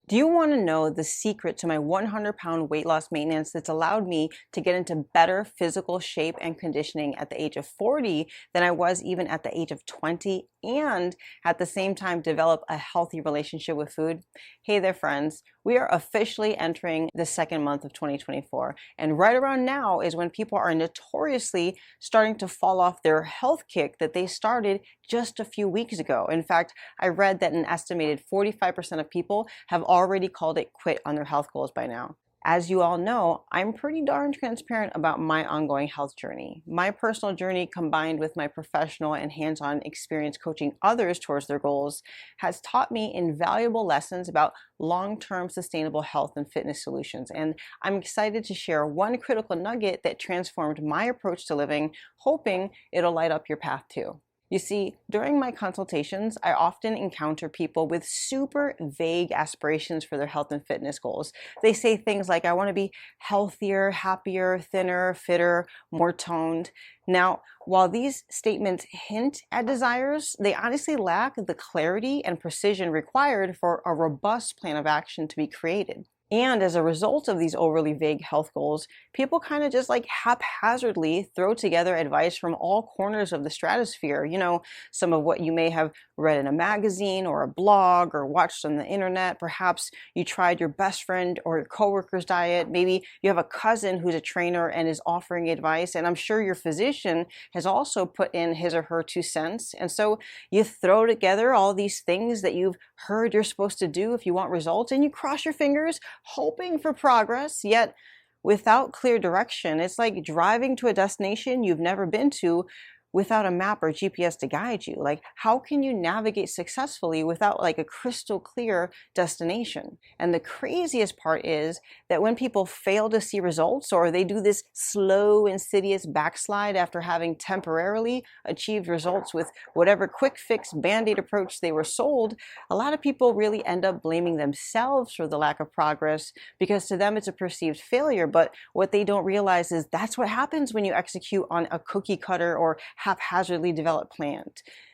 Do you want to know the secret to my 100-pound weight loss maintenance that's allowed me to get into better physical shape and conditioning at the age of 40 than I was even at the age of 20, and at the same time develop a healthy relationship with food? Hey there, friends. We are officially entering the second month of 2024, and right around now is when people are notoriously starting to fall off their health kick that they started just a few weeks ago. In fact, I read that an estimated 45% of people have already called it quit on their health goals by now. As you all know, I'm pretty darn transparent about my ongoing health journey. My personal journey, combined with my professional and hands-on experience coaching others towards their goals, has taught me invaluable lessons about long-term sustainable health and fitness solutions. And I'm excited to share one critical nugget that transformed my approach to living, hoping it'll light up your path too. You see, during my consultations, I often encounter people with super vague aspirations for their health and fitness goals. They say things like, I want to be healthier, happier, thinner, fitter, more toned. Now, while these statements hint at desires, they honestly lack the clarity and precision required for a robust plan of action to be created. And as a result of these overly vague health goals, people kind of just like haphazardly throw together advice from all corners of the stratosphere. You know, some of what you may have read in a magazine or a blog or watched on the internet. Perhaps you tried your best friend or your coworker's diet. Maybe you have a cousin who's a trainer and is offering advice. And I'm sure your physician has also put in his or her 2 cents. And so you throw together all these things that you've heard you're supposed to do if you want results, and you cross your fingers hoping for progress, yet without clear direction. It's like driving to a destination you've never been to without a map or GPS to guide you. Like, how can you navigate successfully without like a crystal clear destination? And the craziest part is that when people fail to see results, or they do this slow, insidious backslide after having temporarily achieved results with whatever quick fix band-aid approach they were sold, a lot of people really end up blaming themselves for the lack of progress, because to them it's a perceived failure. But what they don't realize is that's what happens when you execute on a cookie cutter or haphazardly developed plan.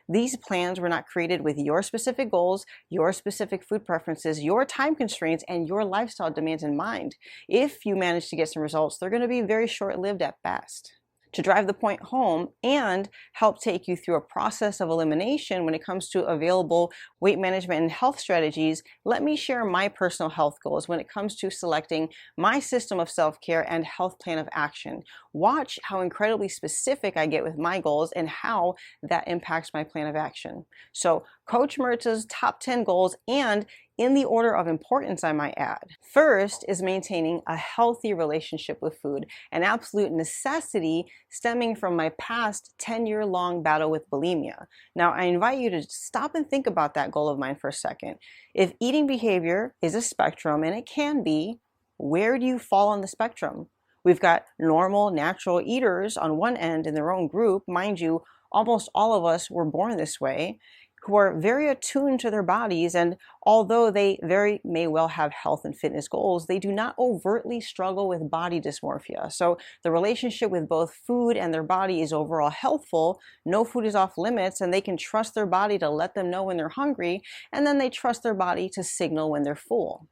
These plans were not created with your specific goals, your specific food preferences, your time constraints, and your lifestyle demands in mind. If you manage to get some results, they're going to be very short-lived at best. To drive the point home and help take you through a process of elimination when it comes to available weight management and health strategies, let me share my personal health goals when it comes to selecting my system of self-care and health plan of action. Watch how incredibly specific I get with my goals and how that impacts my plan of action. So, Coach Mertz's top 10 goals, and in the order of importance, I might add. First is maintaining a healthy relationship with food, an absolute necessity stemming from my past 10-year-long battle with bulimia. Now, I invite you to stop and think about that goal of mine for a second. If eating behavior is a spectrum, and it can be, where do you fall on the spectrum? We've got normal, natural eaters on one end in their own group. Mind you, almost all of us were born this way, who are very attuned to their bodies, and although they very may well have health and fitness goals, they do not overtly struggle with body dysmorphia. So the relationship with both food and their body is overall healthful. No food is off limits, and they can trust their body to let them know when they're hungry, and then they trust their body to signal when they're full.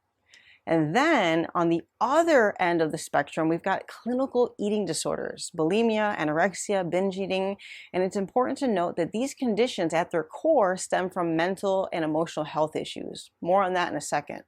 And then on the other end of the spectrum, we've got clinical eating disorders, bulimia, anorexia, binge eating. And it's important to note that these conditions at their core stem from mental and emotional health issues. More on that in a second.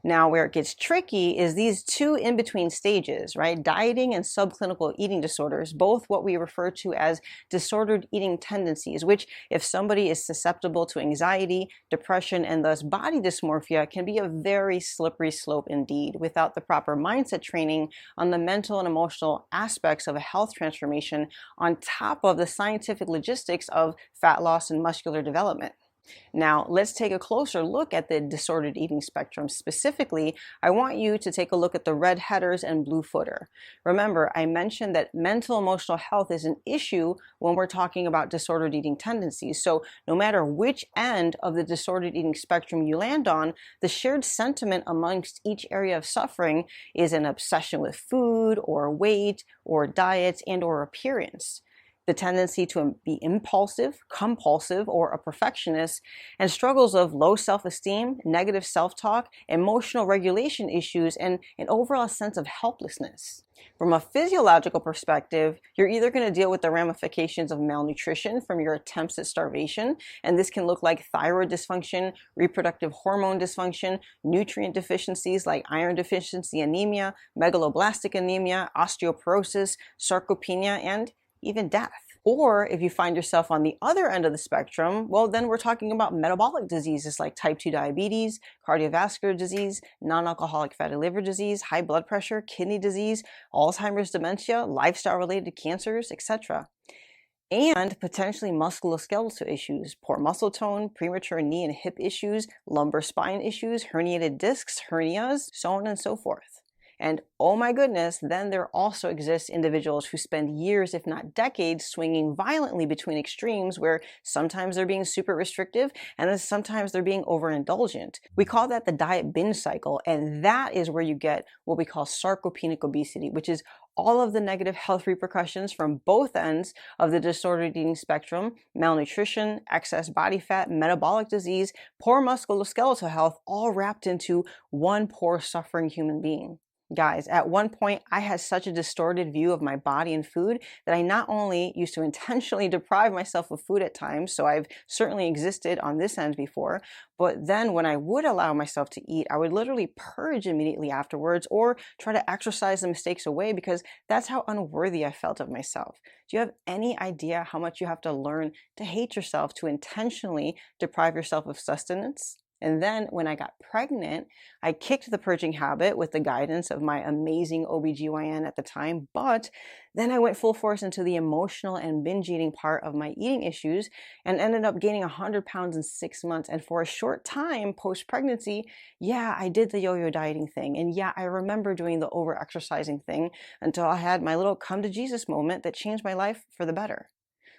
Now, where it gets tricky is these two in-between stages, right? Dieting and subclinical eating disorders, both what we refer to as disordered eating tendencies, which, if somebody is susceptible to anxiety, depression, and thus body dysmorphia, can be a very slippery slope indeed without the proper mindset training on the mental and emotional aspects of a health transformation on top of the scientific logistics of fat loss and muscular development. Now, let's take a closer look at the disordered eating spectrum. Specifically, I want you to take a look at the red headers and blue footer. Remember, I mentioned that mental emotional health is an issue when we're talking about disordered eating tendencies. So no matter which end of the disordered eating spectrum you land on, the shared sentiment amongst each area of suffering is an obsession with food or weight or diets and or appearance. the tendency to be impulsive, compulsive, or a perfectionist, and struggles of low self-esteem, negative self-talk, emotional regulation issues, and an overall sense of helplessness. From a physiological perspective, you're either going to deal with the ramifications of malnutrition from your attempts at starvation, and this can look like thyroid dysfunction, reproductive hormone dysfunction, nutrient deficiencies like iron deficiency anemia, megaloblastic anemia, osteoporosis, sarcopenia, and even death. Or if you find yourself on the other end of the spectrum, well, then we're talking about metabolic diseases like type 2 diabetes, cardiovascular disease, non-alcoholic fatty liver disease, high blood pressure, kidney disease, Alzheimer's, dementia, lifestyle-related cancers, etc. And potentially musculoskeletal issues, poor muscle tone, premature knee and hip issues, lumbar spine issues, herniated discs, hernias, so on and so forth. And oh my goodness, then there also exists individuals who spend years, if not decades, swinging violently between extremes where sometimes they're being super restrictive and then sometimes they're being overindulgent. We call that the diet binge cycle, and that is where you get what we call sarcopenic obesity, which is all of the negative health repercussions from both ends of the disordered eating spectrum: malnutrition, excess body fat, metabolic disease, poor musculoskeletal health, all wrapped into one poor suffering human being. Guys, at one point, I had such a distorted view of my body and food that I not only used to intentionally deprive myself of food at times, so I've certainly existed on this end before, but then when I would allow myself to eat, I would literally purge immediately afterwards or try to exercise the mistakes away because that's how unworthy I felt of myself. Do you have any idea how much you have to learn to hate yourself to intentionally deprive yourself of sustenance? And then when I got pregnant, I kicked the purging habit with the guidance of my amazing OBGYN at the time, but then I went full force into the emotional and binge eating part of my eating issues and ended up gaining 100 pounds in 6 months. And for a short time post-pregnancy, yeah, I did the yo-yo dieting thing. And yeah, I remember doing the over-exercising thing until I had my little come to Jesus moment that changed my life for the better.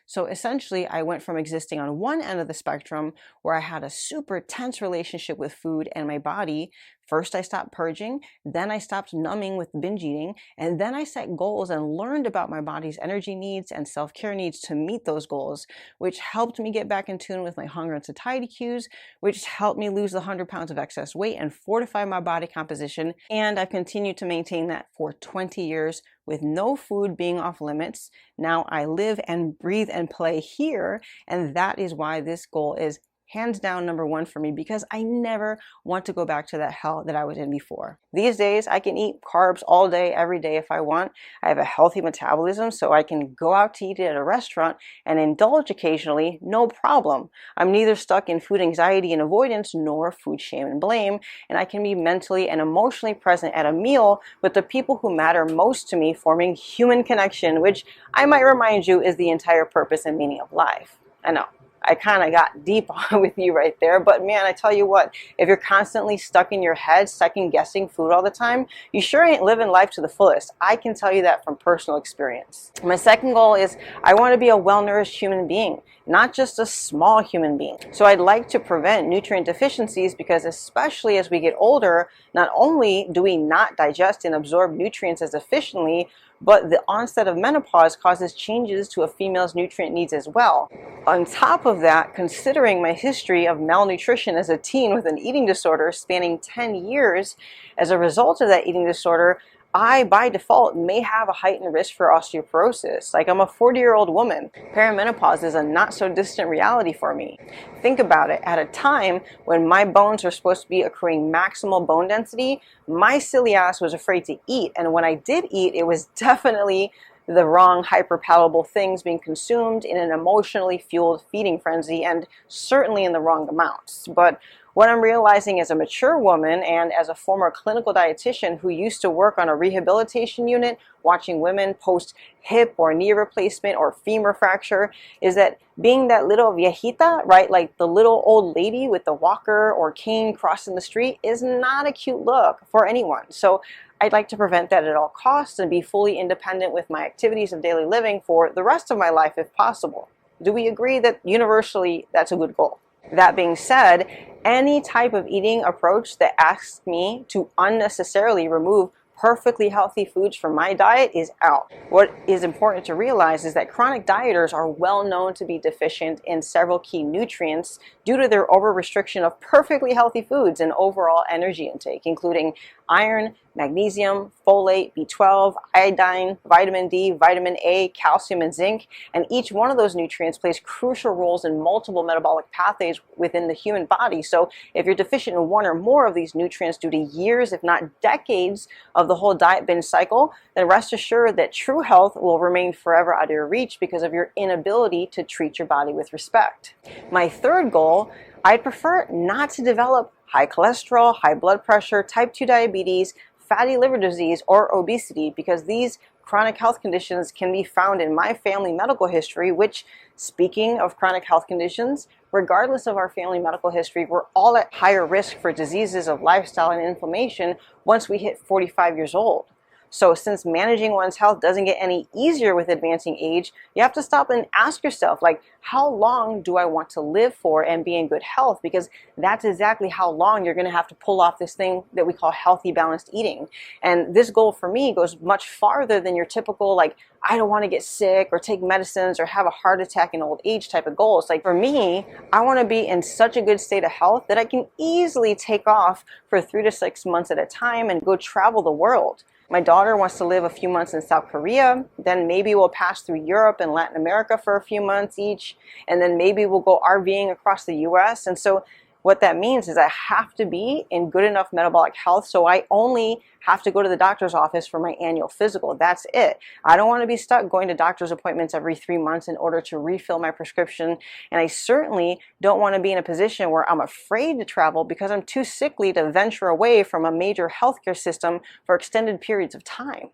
So essentially, I went from existing on one end of the spectrum where I had a super tense relationship with food and my body. First, I stopped purging, then I stopped numbing with binge eating, and then I set goals and learned about my body's energy needs and self-care needs to meet those goals, which helped me get back in tune with my hunger and satiety cues, which helped me lose the 100 pounds of excess weight and fortify my body composition. And I've continued to maintain that for 20 years with no food being off limits. Now I live and breathe and play here, and that is why this goal is hands down number one for me, because I never want to go back to that hell that I was in before. These days, I can eat carbs all day, every day if I want. I have a healthy metabolism, so I can go out to eat at a restaurant and indulge occasionally, no problem. I'm neither stuck in food anxiety and avoidance nor food shame and blame, and I can be mentally and emotionally present at a meal with the people who matter most to me, forming human connection, which I might remind you is the entire purpose and meaning of life. I know. I kind of got deep with you right there, but man, I tell you what, if you're constantly stuck in your head, second guessing food all the time, you sure ain't living life to the fullest. I can tell you that from personal experience. My second goal is I want to be a well-nourished human being, not just a small human being. So I'd like to prevent nutrient deficiencies because especially as we get older, not only do we not digest and absorb nutrients as efficiently, but the onset of menopause causes changes to a female's nutrient needs as well. On top of that, considering my history of malnutrition as a teen with an eating disorder spanning 10 years, as a result of that eating disorder, I, by default, may have a heightened risk for osteoporosis. Like, I'm a 40-year-old woman. Perimenopause is a not-so-distant reality for me. Think about it. At a time when my bones are supposed to be accruing maximal bone density, my silly ass was afraid to eat. And when I did eat, it was definitely the wrong hyperpalatable things being consumed in an emotionally fueled feeding frenzy, and certainly in the wrong amounts. But what I'm realizing as a mature woman and as a former clinical dietitian who used to work on a rehabilitation unit watching women post hip or knee replacement or femur fracture is that being that little viejita, right, like the little old lady with the walker or cane crossing the street, is not a cute look for anyone. So I'd like to prevent that at all costs and be fully independent with my activities of daily living for the rest of my life if possible. Do we agree that universally that's a good goal? That being said, any type of eating approach that asks me to unnecessarily remove perfectly healthy foods from my diet is out. What is important to realize is that chronic dieters are well known to be deficient in several key nutrients due to their over-restriction of perfectly healthy foods and overall energy intake, including iron, magnesium, folate, B12, iodine, vitamin D, vitamin A, calcium, and zinc. And each one of those nutrients plays crucial roles in multiple metabolic pathways within the human body. So if you're deficient in one or more of these nutrients due to years, if not decades, of the whole diet binge cycle, then rest assured that true health will remain forever out of your reach because of your inability to treat your body with respect. My third goal, I'd prefer not to develop high cholesterol, high blood pressure, type 2 diabetes, fatty liver disease, or obesity, because these chronic health conditions can be found in my family medical history, which, speaking of chronic health conditions, regardless of our family medical history, we're all at higher risk for diseases of lifestyle and inflammation once we hit 45 years old. So since managing one's health doesn't get any easier with advancing age, you have to stop and ask yourself, like, how long do I want to live for and be in good health? Because that's exactly how long you're going to have to pull off this thing that we call healthy, balanced eating. And this goal for me goes much farther than your typical, like, I don't want to get sick or take medicines or have a heart attack in old age type of goals. Like for me, I want to be in such a good state of health that I can easily take off for 3 to 6 months at a time and go travel the world. My daughter wants to live a few months in South Korea, then maybe we'll pass through Europe and Latin America for a few months each, and then maybe we'll go RVing across the US. And so what that means is I have to be in good enough metabolic health, so I only have to go to the doctor's office for my annual physical. That's it. I don't want to be stuck going to doctor's appointments every 3 months in order to refill my prescription. And I certainly don't want to be in a position where I'm afraid to travel because I'm too sickly to venture away from a major healthcare system for extended periods of time.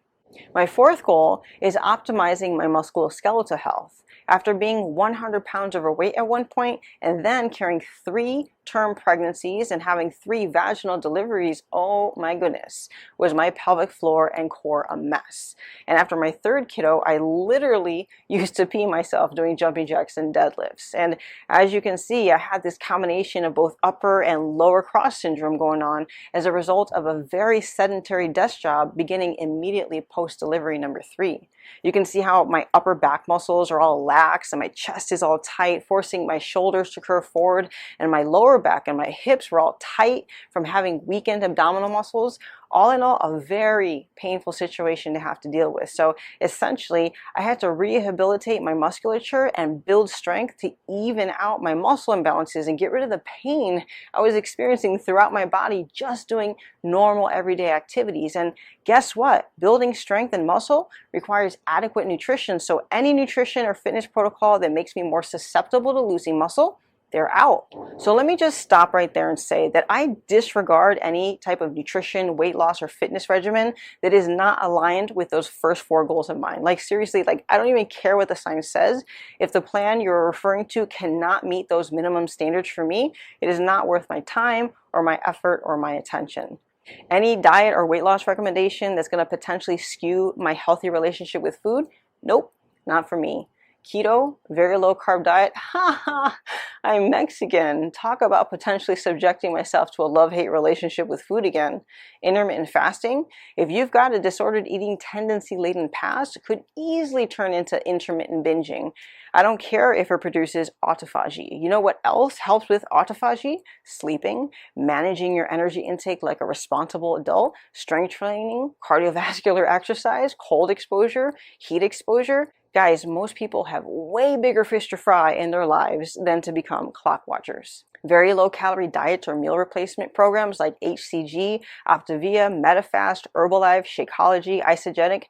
My fourth goal is optimizing my musculoskeletal health. After being 100 pounds overweight at one point and then carrying 3 term pregnancies and having 3 vaginal deliveries, oh my goodness, was my pelvic floor and core a mess. And after my 3rd kiddo, I literally used to pee myself doing jumping jacks and deadlifts. And as you can see, I had this combination of both upper and lower cross syndrome going on as a result of a very sedentary desk job beginning immediately post-delivery number 3. You can see how my upper back muscles are all lax and my chest is all tight, forcing my shoulders to curve forward, and my lower back and my hips were all tight from having weakened abdominal muscles. All in all, a very painful situation to have to deal with. So essentially, I had to rehabilitate my musculature and build strength to even out my muscle imbalances and get rid of the pain I was experiencing throughout my body just doing normal everyday activities. And guess what? Building strength and muscle requires adequate nutrition. So any nutrition or fitness protocol that makes me more susceptible to losing muscle, they're out. So let me just stop right there and say that I disregard any type of nutrition, weight loss, or fitness regimen that is not aligned with those first 4 goals of mine. Like seriously, like I don't even care what the science says. If the plan you're referring to cannot meet those minimum standards for me, it is not worth my time or my effort or my attention. Any diet or weight loss recommendation that's going to potentially skew my healthy relationship with food, nope, not for me. Keto, very low carb diet, I'm Mexican. Talk about potentially subjecting myself to a love-hate relationship with food again. Intermittent fasting, if you've got a disordered eating tendency-laden past, could easily turn into intermittent binging. I don't care if it produces autophagy. You know what else helps with autophagy? Sleeping, managing your energy intake like a responsible adult, strength training, cardiovascular exercise, cold exposure, heat exposure. Guys, most people have way bigger fish to fry in their lives than to become clock watchers. Very low calorie diets or meal replacement programs like HCG, Optavia, Metafast, Herbalife, Shakeology, Isogenic.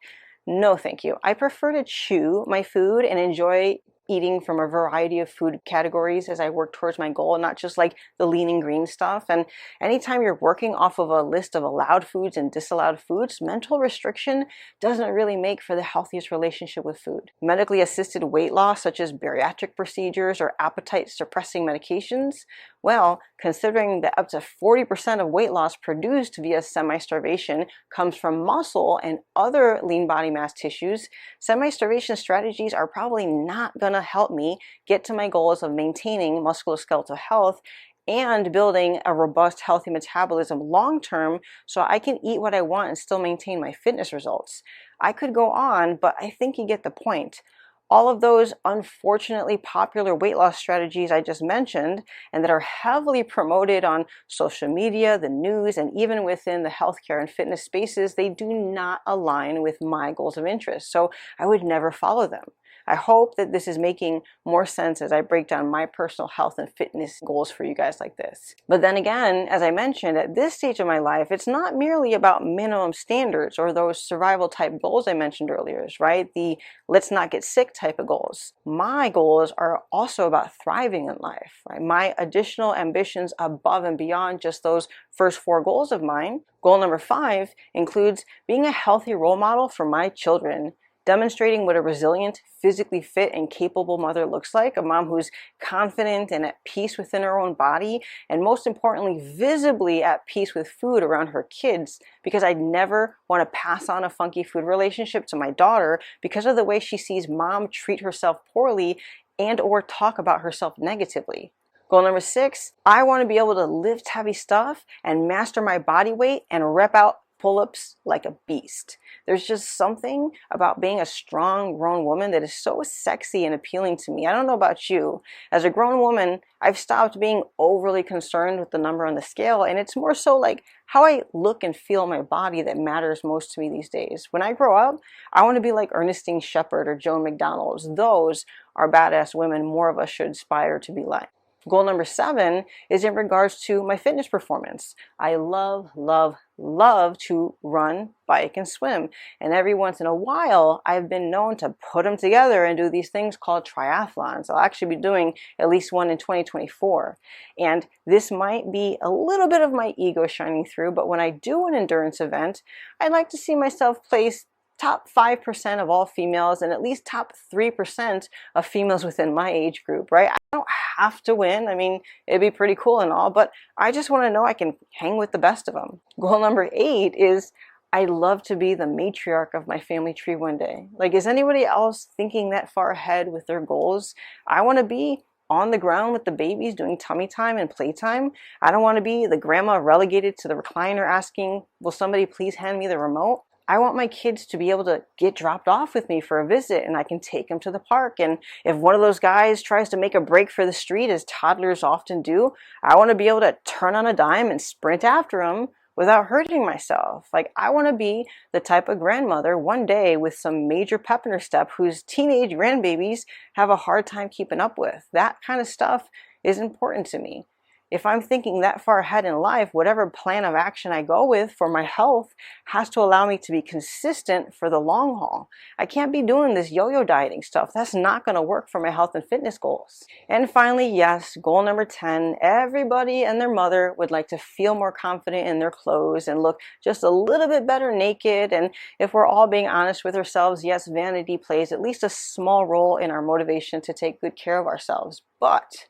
No, thank you. I prefer to chew my food and enjoy eating from a variety of food categories as I work towards my goal, not just like the lean and green stuff. And anytime you're working off of a list of allowed foods and disallowed foods, mental restriction doesn't really make for the healthiest relationship with food. Medically assisted weight loss, such as bariatric procedures or appetite suppressing medications, well, considering that up to 40% of weight loss produced via semi-starvation comes from muscle and other lean body mass tissues, semi-starvation strategies are probably not going to help me get to my goals of maintaining musculoskeletal health and building a robust, healthy metabolism long term so I can eat what I want and still maintain my fitness results. I could go on, but I think you get the point. All of those unfortunately popular weight loss strategies I just mentioned, and that are heavily promoted on social media, the news, and even within the healthcare and fitness spaces, they do not align with my goals of interest. So I would never follow them. I hope that this is making more sense as I break down my personal health and fitness goals for you guys like this. But then again, as I mentioned, at this stage of my life, it's not merely about minimum standards or those survival type goals I mentioned earlier, right? The let's not get sick type of goals. My goals are also about thriving in life, right? My additional ambitions above and beyond just those first 4 goals of mine. Goal number 5 includes being a healthy role model for my children, demonstrating what a resilient, physically fit, and capable mother looks like, a mom who's confident and at peace within her own body, and most importantly, visibly at peace with food around her kids, because I'd never want to pass on a funky food relationship to my daughter because of the way she sees mom treat herself poorly and or talk about herself negatively. Goal number 6, I want to be able to lift heavy stuff and master my body weight and rep out pull-ups like a beast. There's just something about being a strong grown woman that is so sexy and appealing to me. I don't know about you. As a grown woman, I've stopped being overly concerned with the number on the scale, and it's more so like how I look and feel in my body that matters most to me these days. When I grow up, I want to be like Ernestine Shepherd or Joan McDonald's. Those are badass women more of us should aspire to be like. Goal number 7 is in regards to my fitness performance. I love to run, bike, and swim. And every once in a while, I've been known to put them together and do these things called triathlons. I'll actually be doing at least one in 2024. And this might be a little bit of my ego shining through, but when I do an endurance event, I'd like to see myself place top 5% of all females and at least top 3% of females within my age group, right? I don't have to win. I mean, it'd be pretty cool and all, but I just want to know I can hang with the best of them. Goal number 8 is I'd love to be the matriarch of my family tree one day. Like, is anybody else thinking that far ahead with their goals? I want to be on the ground with the babies doing tummy time and playtime. I don't want to be the grandma relegated to the recliner asking, will somebody please hand me the remote? I want my kids to be able to get dropped off with me for a visit and I can take them to the park. And if one of those guys tries to make a break for the street, as toddlers often do, I want to be able to turn on a dime and sprint after them without hurting myself. Like, I want to be the type of grandmother one day with some major pep in her step whose teenage grandbabies have a hard time keeping up with. That kind of stuff is important to me. If I'm thinking that far ahead in life, whatever plan of action I go with for my health has to allow me to be consistent for the long haul. I can't be doing this yo-yo dieting stuff. That's not going to work for my health and fitness goals. And finally, yes, goal number 10, everybody and their mother would like to feel more confident in their clothes and look just a little bit better naked. And if we're all being honest with ourselves, yes, vanity plays at least a small role in our motivation to take good care of ourselves. But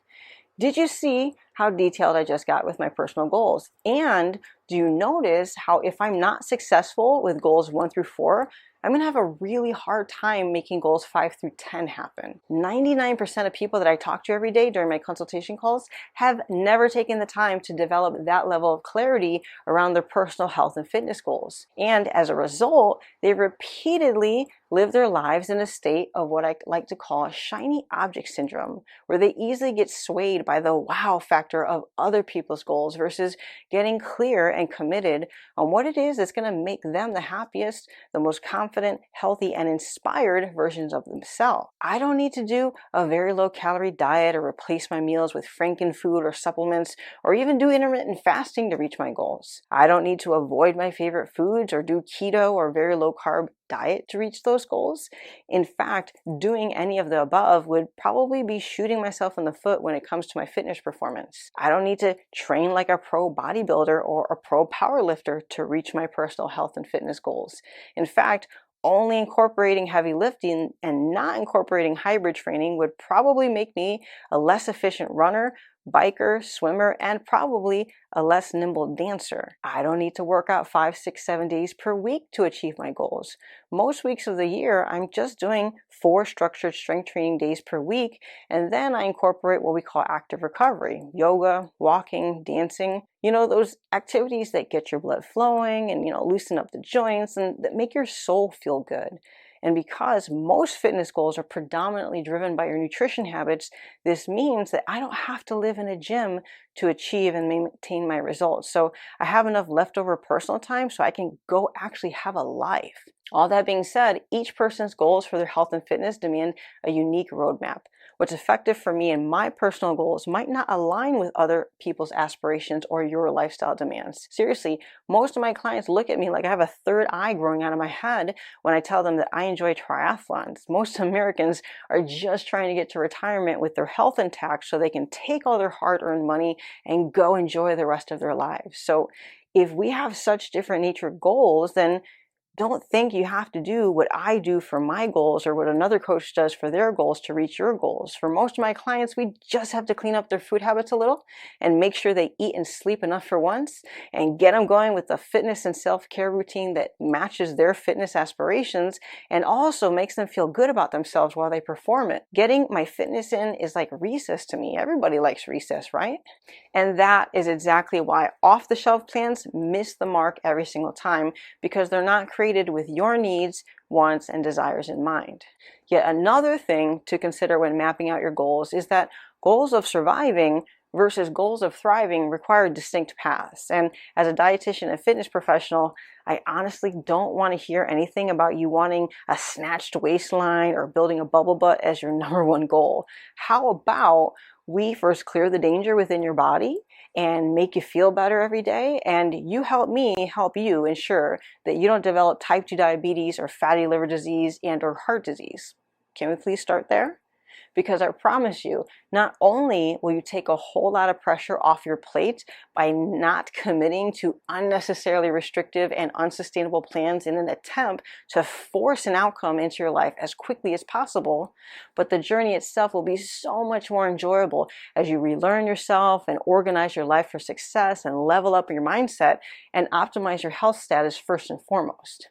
did you see how detailed I just got with my personal goals? And do you notice how if I'm not successful with goals 1 through 4, I'm going to have a really hard time making goals 5 through 10 happen. 99% of people that I talk to every day during my consultation calls have never taken the time to develop that level of clarity around their personal health and fitness goals. And as a result, they repeatedly live their lives in a state of what I like to call shiny object syndrome, where they easily get swayed by the wow factor of other people's goals versus getting clear and committed on what it is that's going to make them the happiest, the most confident, healthy, and inspired versions of themselves. I don't need to do a very low calorie diet or replace my meals with frankenfood or supplements or even do intermittent fasting to reach my goals. I don't need to avoid my favorite foods or do keto or very low carb diet to reach those goals. In fact, doing any of the above would probably be shooting myself in the foot when it comes to my fitness performance. I don't need to train like a pro bodybuilder or a pro powerlifter to reach my personal health and fitness goals. In fact, only incorporating heavy lifting and not incorporating hybrid training would probably make me a less efficient runner, biker, swimmer, and probably a less nimble dancer. I don't need to work out 5, 6, 7 days per week to achieve my goals. Most weeks of the year, I'm just doing 4 structured strength training days per week, and then I incorporate what we call active recovery: yoga, walking, dancing. Those activities that get your blood flowing and, loosen up the joints and that make your soul feel good. And because most fitness goals are predominantly driven by your nutrition habits, this means that I don't have to live in a gym to achieve and maintain my results. So I have enough leftover personal time so I can go actually have a life. All that being said, each person's goals for their health and fitness demand a unique roadmap. What's effective for me and my personal goals might not align with other people's aspirations or your lifestyle demands. Seriously, most of my clients look at me like I have a third eye growing out of my head when I tell them that I enjoy triathlons. Most Americans are just trying to get to retirement with their health intact so they can take all their hard-earned money and go enjoy the rest of their lives. So if we have such different nature goals, then don't think you have to do what I do for my goals or what another coach does for their goals to reach your goals. For most of my clients, we just have to clean up their food habits a little and make sure they eat and sleep enough for once and get them going with a fitness and self-care routine that matches their fitness aspirations and also makes them feel good about themselves while they perform it. Getting my fitness in is like recess to me. Everybody likes recess, right? And that is exactly why off-the-shelf plans miss the mark every single time, because they're not created with your needs, wants, and desires in mind. Yet another thing to consider when mapping out your goals is that goals of surviving versus goals of thriving require distinct paths. And as a dietitian and fitness professional, I honestly don't want to hear anything about you wanting a snatched waistline or building a bubble butt as your number one goal. How about we first clear the danger within your body and make you feel better every day, and you help me help you ensure that you don't develop type 2 diabetes or fatty liver disease and or heart disease. Can we please start there? Because I promise you, not only will you take a whole lot of pressure off your plate by not committing to unnecessarily restrictive and unsustainable plans in an attempt to force an outcome into your life as quickly as possible, but the journey itself will be so much more enjoyable as you relearn yourself and organize your life for success and level up your mindset and optimize your health status first and foremost.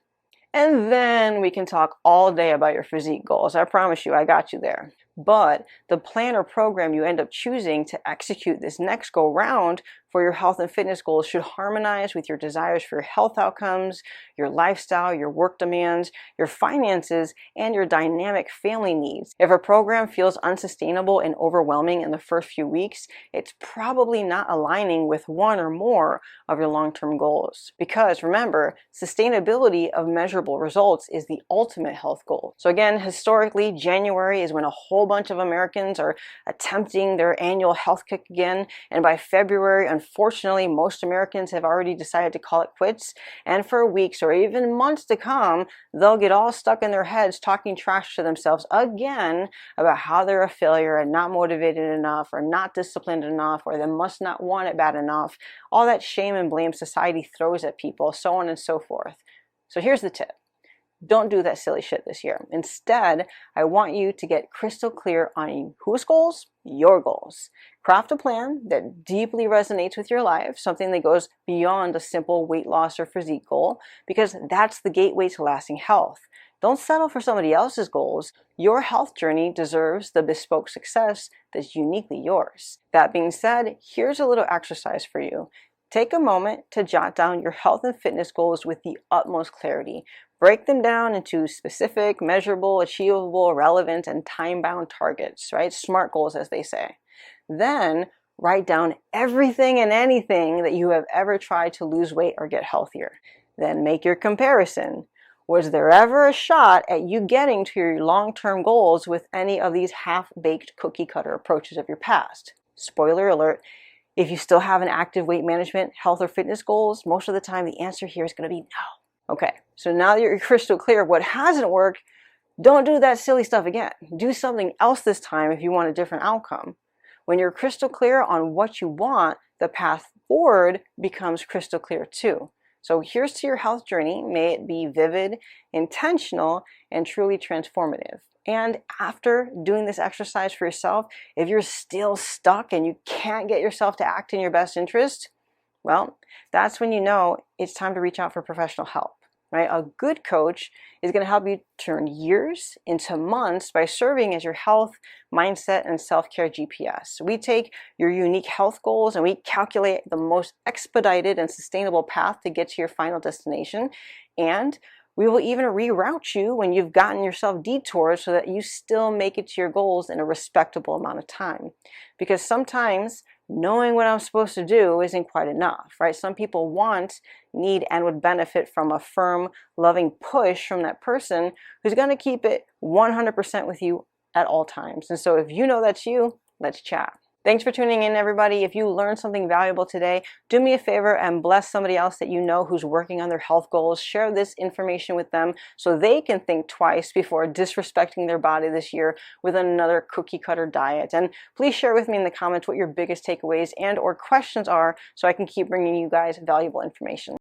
And then we can talk all day about your physique goals. I promise you, I got you there. But the plan or program you end up choosing to execute this next go round for your health and fitness goals should harmonize with your desires for your health outcomes, your lifestyle, your work demands, your finances, and your dynamic family needs. If a program feels unsustainable and overwhelming in the first few weeks, it's probably not aligning with one or more of your long-term goals. Because remember, sustainability of measurable results is the ultimate health goal. So again, historically, January is when a whole bunch of Americans are attempting their annual health kick again, and by February, unfortunately, most Americans have already decided to call it quits, and for weeks or even months to come, they'll get all stuck in their heads talking trash to themselves again about how they're a failure and not motivated enough or not disciplined enough or they must not want it bad enough. All that shame and blame society throws at people, so on and so forth. So here's the tip. Don't do that silly shit this year. Instead, I want you to get crystal clear on whose goals? Your goals. Craft a plan that deeply resonates with your life, something that goes beyond a simple weight loss or physique goal, because that's the gateway to lasting health. Don't settle for somebody else's goals. Your health journey deserves the bespoke success that's uniquely yours. That being said, here's a little exercise for you. Take a moment to jot down your health and fitness goals with the utmost clarity. Break them down into specific, measurable, achievable, relevant, and time-bound targets, right? SMART goals, as they say. Then write down everything and anything that you have ever tried to lose weight or get healthier. Then make your comparison. Was there ever a shot at you getting to your long-term goals with any of these half-baked cookie-cutter approaches of your past? Spoiler alert, if you still have an active weight management, health, or fitness goals, most of the time the answer here is going to be no. Okay, so now that you're crystal clear of what hasn't worked, don't do that silly stuff again. Do something else this time if you want a different outcome. When you're crystal clear on what you want, the path forward becomes crystal clear too. So here's to your health journey. May it be vivid, intentional, and truly transformative. And after doing this exercise for yourself, if you're still stuck and you can't get yourself to act in your best interest, well, that's when you know it's time to reach out for professional help, right? A good coach is going to help you turn years into months by serving as your health, mindset, and self-care GPS. We take your unique health goals and we calculate the most expedited and sustainable path to get to your final destination. And we will even reroute you when you've gotten yourself detoured so that you still make it to your goals in a respectable amount of time. Because sometimes knowing what I'm supposed to do isn't quite enough, right? Some people want, need, and would benefit from a firm, loving push from that person who's going to keep it 100% with you at all times. And so if you know that's you, let's chat. Thanks for tuning in, everybody. If you learned something valuable today, do me a favor and bless somebody else that you know who's working on their health goals. Share this information with them so they can think twice before disrespecting their body this year with another cookie cutter diet. And please share with me in the comments what your biggest takeaways and or questions are so I can keep bringing you guys valuable information.